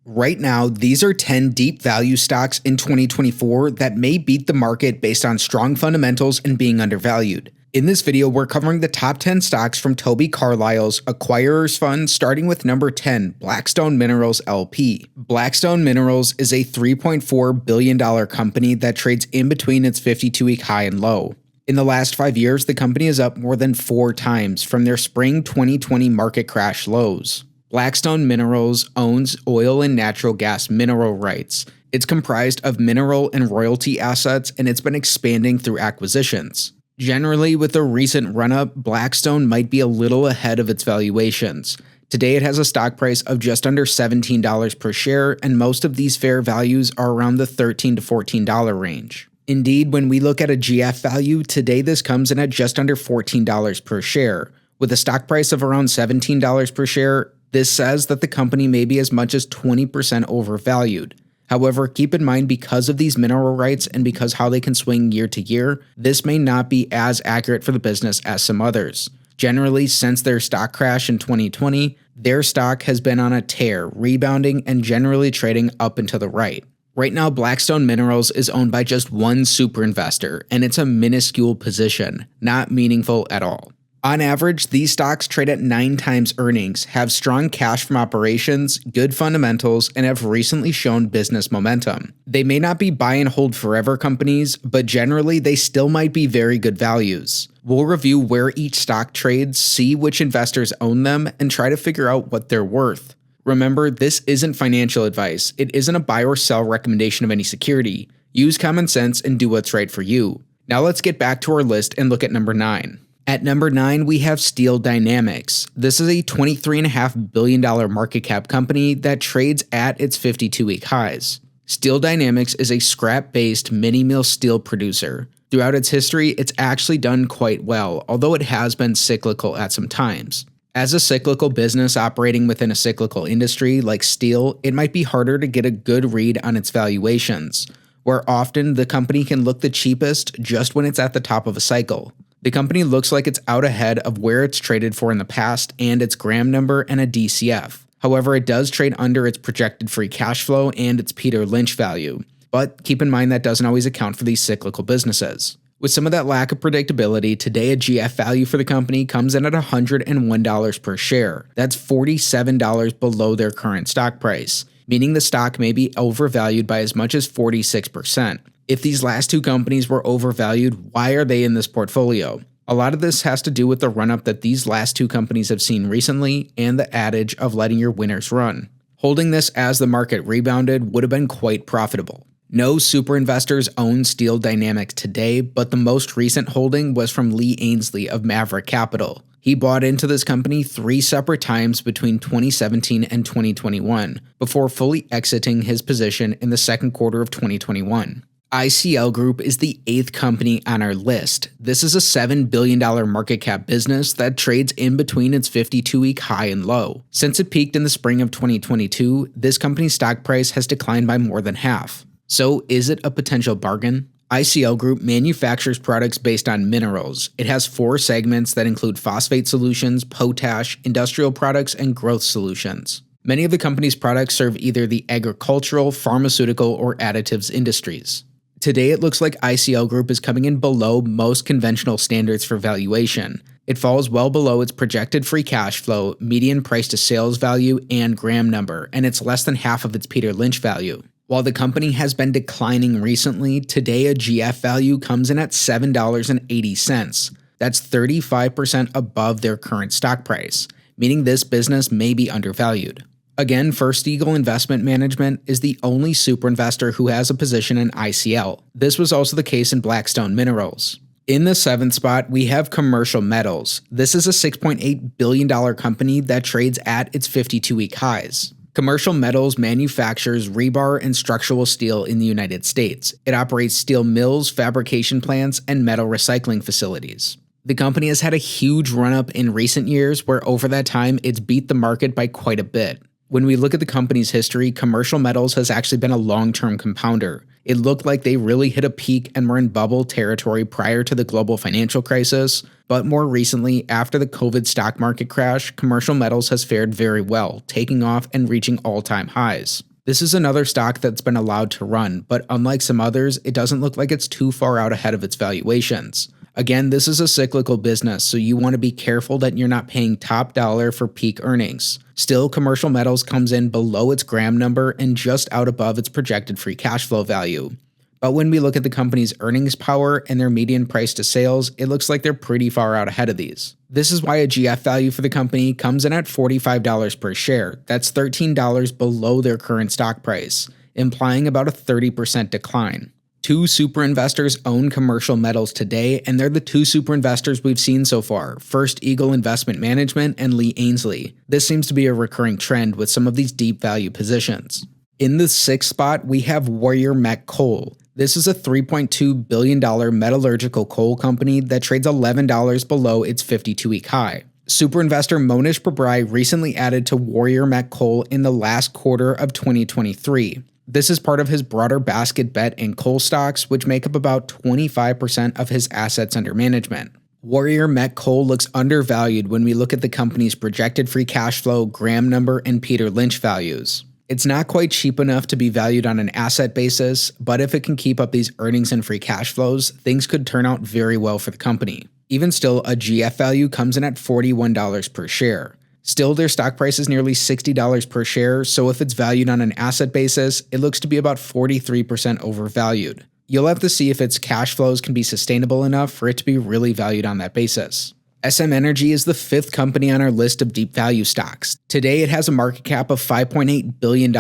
Right now, these are 10 deep value stocks in 2024 that may beat the market based on strong fundamentals and being undervalued. In this video, we're covering the top 10 stocks from Toby Carlyle's Acquirers Fund, starting with number 10, Blackstone Minerals LP. Blackstone Minerals is a $3.4 billion company that trades in between its 52-week high and low. In the last 5 years, the company is up more than 4 times from their spring 2020 market crash lows. Blackstone Minerals owns oil and natural gas mineral rights. It's comprised of mineral and royalty assets, and it's been expanding through acquisitions. Generally, with the recent run-up, Blackstone might be a little ahead of its valuations. Today, it has a stock price of just under $17 per share, and most of these fair values are around the $13 to $14 range. Indeed, when we look at a GF value, today this comes in at just under $14 per share. With a stock price of around $17 per share, this says that the company may be as much as 20% overvalued. However, keep in mind, because of these mineral rights and because how they can swing year to year, this may not be as accurate for the business as some others. Generally, since their stock crash in 2020, their stock has been on a tear, rebounding and generally trading up and to the right. Right now, Blackstone Minerals is owned by just one super investor, and it's a minuscule position, not meaningful at all. On average, these stocks trade at 9 times earnings, have strong cash from operations, good fundamentals, and have recently shown business momentum. They may not be buy and hold forever companies, but generally they still might be very good values. We'll review where each stock trades, see which investors own them, and try to figure out what they're worth. Remember, this isn't financial advice. It isn't a buy or sell recommendation of any security. Use common sense and do what's right for you. Now let's get back to our list and look at number 9. At number 9, we have Steel Dynamics. This is a $23.5 billion market cap company that trades at its 52-week highs. Steel Dynamics is a scrap-based mini-mill steel producer. Throughout its history, it's actually done quite well, although it has been cyclical at some times. As a cyclical business operating within a cyclical industry like steel, it might be harder to get a good read on its valuations, where often the company can look the cheapest just when it's at the top of a cycle. The company looks like it's out ahead of where it's traded for in the past and its gram number and a DCF. However, it does trade under its projected free cash flow and its Peter Lynch value. But keep in mind that doesn't always account for these cyclical businesses. With some of that lack of predictability, today a GF value for the company comes in at $101 per share. That's $47 below their current stock price, meaning the stock may be overvalued by as much as 46%. If these last two companies were overvalued, why are they in this portfolio? A lot of this has to do with the run-up that these last two companies have seen recently and the adage of letting your winners run. Holding this as the market rebounded would have been quite profitable. No super investors own Steel Dynamics today, but the most recent holding was from Lee Ainsley of Maverick Capital. He bought into this company 3 separate times between 2017 and 2021, before fully exiting his position in the second quarter of 2021. ICL Group is the 8th company on our list. This is a $7 billion market cap business that trades in between its 52-week high and low. Since it peaked in the spring of 2022, this company's stock price has declined by more than half. So is it a potential bargain? ICL Group manufactures products based on minerals. It has 4 segments that include phosphate solutions, potash, industrial products, and growth solutions. Many of the company's products serve either the agricultural, pharmaceutical, or additives industries. Today, it looks like ICL Group is coming in below most conventional standards for valuation. It falls well below its projected free cash flow, median price to sales value, and gram number, and it's less than half of its Peter Lynch value. While the company has been declining recently, today a GF value comes in at $7.80. That's 35% above their current stock price, meaning this business may be undervalued. Again, First Eagle Investment Management is the only super investor who has a position in ICL. This was also the case in Blackstone Minerals. In the 7th spot, we have Commercial Metals. This is a $6.8 billion company that trades at its 52-week highs. Commercial Metals manufactures rebar and structural steel in the United States. It operates steel mills, fabrication plants, and metal recycling facilities. The company has had a huge run-up in recent years where over that time it's beat the market by quite a bit. When we look at the company's history, Commercial Metals has actually been a long-term compounder. It looked like they really hit a peak and were in bubble territory prior to the global financial crisis, but more recently, after the COVID stock market crash, Commercial Metals has fared very well, taking off and reaching all-time highs. This is another stock that's been allowed to run, but unlike some others, it doesn't look like it's too far out ahead of its valuations. Again, this is a cyclical business, so you want to be careful that you're not paying top dollar for peak earnings. Still, Commercial Metals comes in below its gram number and just out above its projected free cash flow value. But when we look at the company's earnings power and their median price to sales, it looks like they're pretty far out ahead of these. This is why a GF value for the company comes in at $45 per share. That's $13 below their current stock price, implying about a 30% decline. Two super investors own Commercial Metals today, and they're the two super investors we've seen so far, First Eagle Investment Management and Lee Ainsley. This seems to be a recurring trend with some of these deep value positions. In the sixth spot, we have Warrior Met Coal. This is a $3.2 billion metallurgical coal company that trades $11 below its 52-week high. Super investor Monish Babrai recently added to Warrior Met Coal in the last quarter of 2023. This is part of his broader basket bet in coal stocks, which make up about 25% of his assets under management. Warrior Met Coal looks undervalued when we look at the company's projected free cash flow, gram number, and Peter Lynch values. It's not quite cheap enough to be valued on an asset basis, but if it can keep up these earnings and free cash flows, things could turn out very well for the company. Even still, a GF value comes in at $41 per share. Still, their stock price is nearly $60 per share, so if it's valued on an asset basis, it looks to be about 43% overvalued. You'll have to see if its cash flows can be sustainable enough for it to be really valued on that basis. SM Energy is the fifth company on our list of deep value stocks. Today, it has a market cap of $5.8 billion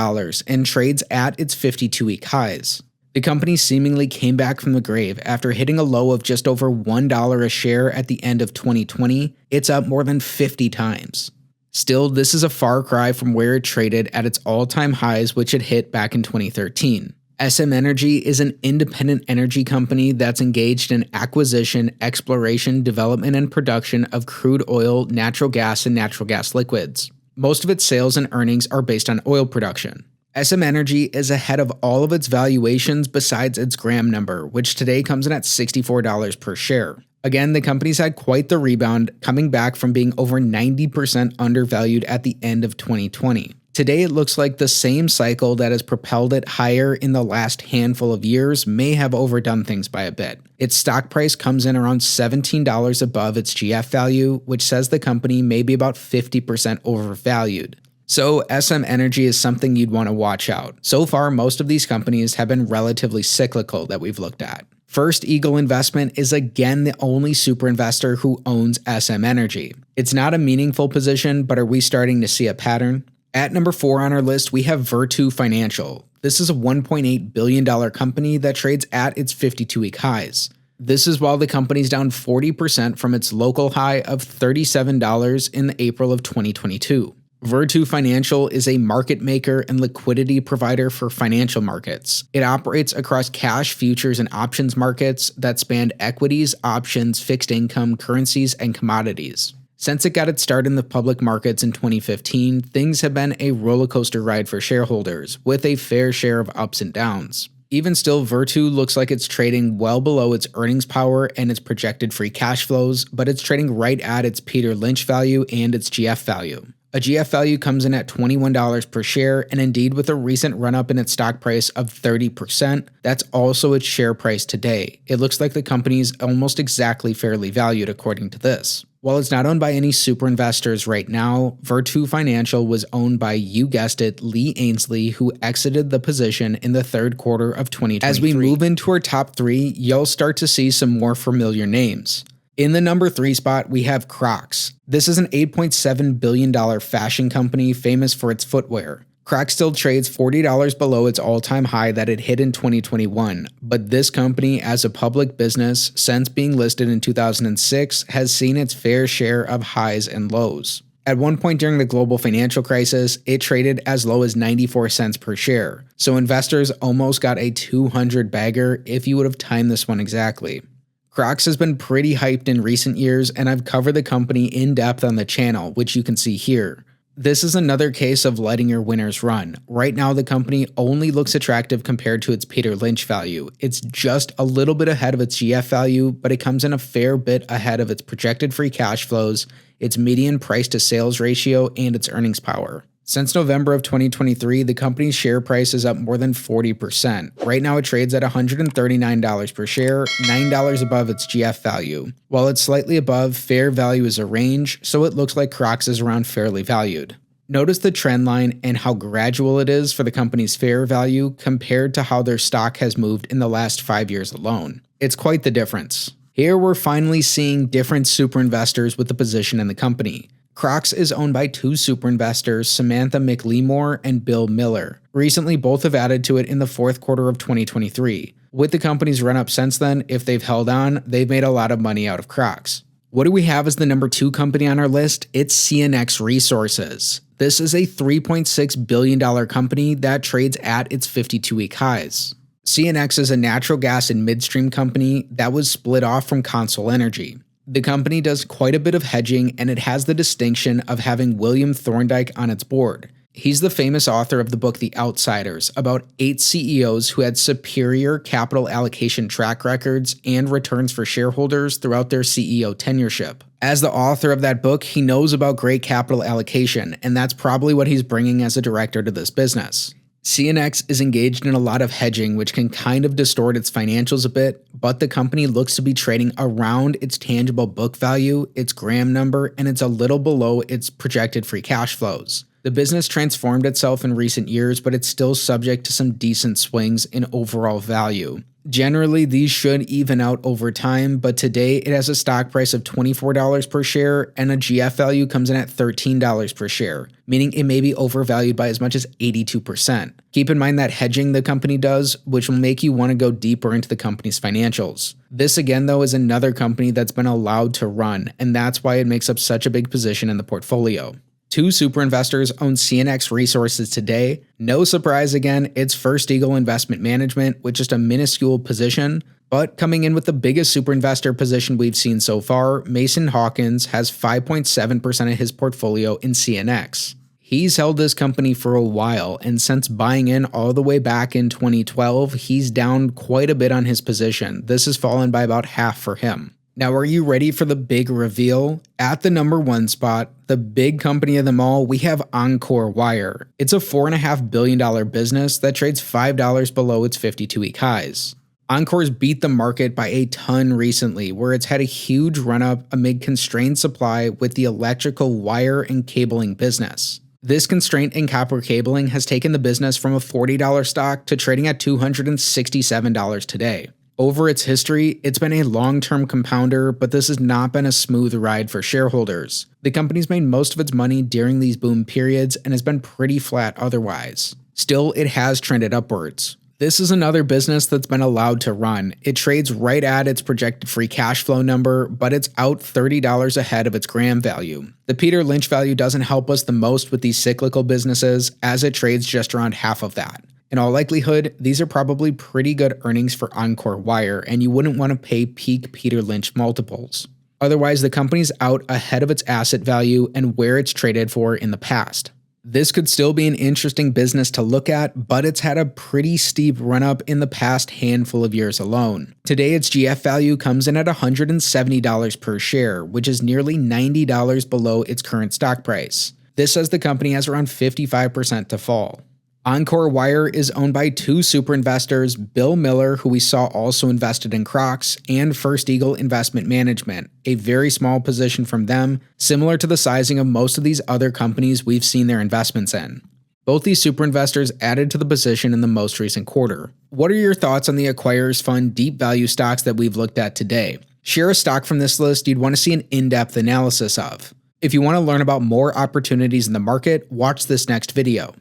and trades at its 52-week highs. The company seemingly came back from the grave after hitting a low of just over $1 a share at the end of 2020. It's up more than 50 times. Still, this is a far cry from where it traded at its all-time highs, which it hit back in 2013. SM Energy is an independent energy company that's engaged in acquisition, exploration, development, and production of crude oil, natural gas, and natural gas liquids. Most of its sales and earnings are based on oil production. SM Energy is ahead of all of its valuations besides its gram number, which today comes in at $64 per share. Again, the company's had quite the rebound, coming back from being over 90% undervalued at the end of 2020. Today, it looks like the same cycle that has propelled it higher in the last handful of years may have overdone things by a bit. Its stock price comes in around $17 above its GF value, which says the company may be about 50% overvalued. So SM Energy is something you'd want to watch out. So far, most of these companies have been relatively cyclical that we've looked at. First Eagle Investment is again the only super investor who owns SM Energy. It's not a meaningful position, but are we starting to see a pattern? At number 4 on our list, we have Virtu Financial. This is a $1.8 billion company that trades at its 52-week highs. This is while the company's down 40% from its local high of $37 in April of 2022. Virtu Financial is a market maker and liquidity provider for financial markets. It operates across cash, futures, and options markets that span equities, options, fixed income, currencies, and commodities. Since it got its start in the public markets in 2015, things have been a roller coaster ride for shareholders, with a fair share of ups and downs. Even still, Virtu looks like it's trading well below its earnings power and its projected free cash flows, but it's trading right at its Peter Lynch value and its GF value. A GF value comes in at $21 per share, and indeed with a recent run-up in its stock price of 30%, that's also its share price today. It looks like the company's almost exactly fairly valued according to this. While it's not owned by any super investors right now, Virtu Financial was owned by, you guessed it, Lee Ainsley, who exited the position in the third quarter of 2023. As we move into our top 3, you'll start to see some more familiar names. In the number 3 spot, we have Crocs. This is an $8.7 billion fashion company famous for its footwear. Crocs still trades $40 below its all-time high that it hit in 2021, but this company, as a public business since being listed in 2006, has seen its fair share of highs and lows. At one point during the global financial crisis, it traded as low as 94 cents per share, so investors almost got a 200 bagger if you would have timed this one exactly. Crocs has been pretty hyped in recent years, and I've covered the company in depth on the channel, which you can see here. This is another case of letting your winners run. Right now, the company only looks attractive compared to its Peter Lynch value. It's just a little bit ahead of its GF value, but it comes in a fair bit ahead of its projected free cash flows, its median price to sales ratio, and its earnings power. Since November of 2023, the company's share price is up more than 40%. Right now it trades at $139 per share, $9 above its GF value. While it's slightly above, fair value is a range, so it looks like Crocs is around fairly valued. Notice the trend line and how gradual it is for the company's fair value compared to how their stock has moved in the last 5 years alone. It's quite the difference. Here we're finally seeing different super investors with a position in the company. Crocs is owned by two super investors, Samantha McLemore and Bill Miller. Recently, both have added to it in the fourth quarter of 2023. With the company's run-up since then, if they've held on, they've made a lot of money out of Crocs. What do we have as the number 2 company on our list? It's CNX Resources. This is a $3.6 billion company that trades at its 52-week highs. CNX is a natural gas and midstream company that was split off from Consol Energy. The company does quite a bit of hedging, and it has the distinction of having William Thorndike on its board. He's the famous author of the book The Outsiders, about 8 CEOs who had superior capital allocation track records and returns for shareholders throughout their CEO tenureship. As the author of that book, he knows about great capital allocation, and that's probably what he's bringing as a director to this business. CNX is engaged in a lot of hedging, which can kind of distort its financials a bit, but the company looks to be trading around its tangible book value, its gram number, and it's a little below its projected free cash flows. The business transformed itself in recent years, but it's still subject to some decent swings in overall value. Generally, these should even out over time, but today it has a stock price of $24 per share and a GF value comes in at $13 per share, meaning it may be overvalued by as much as 82%. Keep in mind that hedging the company does, which will make you want to go deeper into the company's financials. This again though is another company that's been allowed to run, and that's why it makes up such a big position in the portfolio. 2 super investors own CNX Resources today. No surprise again, it's First Eagle Investment Management with just a minuscule position, but coming in with the biggest super investor position we've seen so far, Mason Hawkins has 5.7% of his portfolio in CNX. He's held this company for a while, and since buying in all the way back in 2012, he's down quite a bit on his position. This has fallen by about half for him. Now, are you ready for the big reveal? At the number 1 spot, the big company of them all, we have Encore Wire. It's a $4.5 billion business that trades $5 below its 52-week highs. Encore's beat the market by a ton recently, where it's had a huge run-up amid constrained supply with the electrical wire and cabling business. This constraint in copper cabling has taken the business from a $40 stock to trading at $267 today. Over its history, it's been a long-term compounder, but this has not been a smooth ride for shareholders. The company's made most of its money during these boom periods and has been pretty flat otherwise. Still, it has trended upwards. This is another business that's been allowed to run. It trades right at its projected free cash flow number, but it's out $30 ahead of its gram value. The Peter Lynch value doesn't help us the most with these cyclical businesses, as it trades just around half of that. In all likelihood, these are probably pretty good earnings for Encore Wire, and you wouldn't want to pay peak Peter Lynch multiples. Otherwise, the company's out ahead of its asset value and where it's traded for in the past. This could still be an interesting business to look at, but it's had a pretty steep run-up in the past handful of years alone. Today, its GF value comes in at $170 per share, which is nearly $90 below its current stock price. This says the company has around 55% to fall. Encore Wire is owned by 2 super investors, Bill Miller, who we saw also invested in Crocs, and First Eagle Investment Management, a very small position from them, similar to the sizing of most of these other companies we've seen their investments in. Both these super investors added to the position in the most recent quarter. What are your thoughts on the Acquirers Fund deep value stocks that we've looked at today? Share a stock from this list you'd want to see an in-depth analysis of. If you want to learn about more opportunities in the market, watch this next video.